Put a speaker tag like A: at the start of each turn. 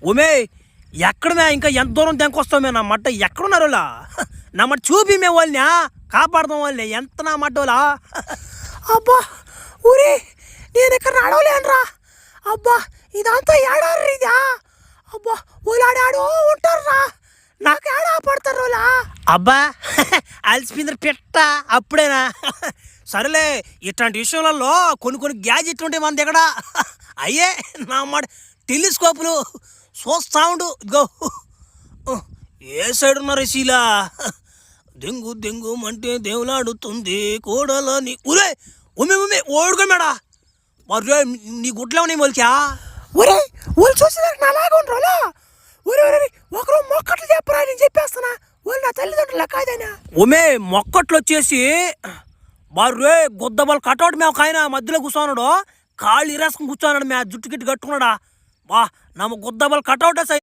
A: ఉమే ఎక్కడమే ఇంకా ఎంత దూరం తెంకొస్తామే నా మట్ట ఎక్కడున్నారు వాళ్ళ నా మట్ట చూపి మేము వాళ్ళని కాపాడదాం వాళ్ళని ఎంత నా మట్ట వాళ్ళ అబ్బా ఊరే నేను ఇక్కడ నడవలేనురా అబ్బా ఇదంతా ఏడారు ఇదా అబ్బా వాళ్ళు ఆడాడో ఉంటారా నాకు ఏడా పడతారు వాళ్ళ అబ్బా అలసిపోయింది పెట్ట అప్పుడేనా సరేలే ఇట్లాంటి విషయాలలో కొన్ని గ్యాజెట్లు ఉంటాయి మన దగ్గర అయ్యే నా మాట టెలిస్కోపులు చూస్తా ఉండు ఇదిగో ఏ సైడ్ ఉన్నారు శీలా దెంగు దెంగు అంటే దేవులాడుతుంది కోడలని ఊరే ఉమ్మే ఓడుకోమేడా మరి నీ గుడ్లో ఉన్నాయి మొలికా ఒరే వాళ్ళు చూసేదానికి నాలాగా ఉండరా ఒరే ఒకరు మొక్కట్లు చెప్పరా నేను చెప్పేస్తానా వాళ్ళు నా తల్లిదండ్రులు కాదైనా ఉమే మొక్కట్లు వచ్చేసి బర్రే గుద్దబల్ కటౌట్ మేము కాయన మధ్యలో కూర్చోన్నాడు కాళ్ళు ఇరేసుకుని కూర్చోన్నాడు మే జుట్టు గిట్టు కట్టుకున్నాడా బా నమ్మ గుద్దబల్ కటౌట్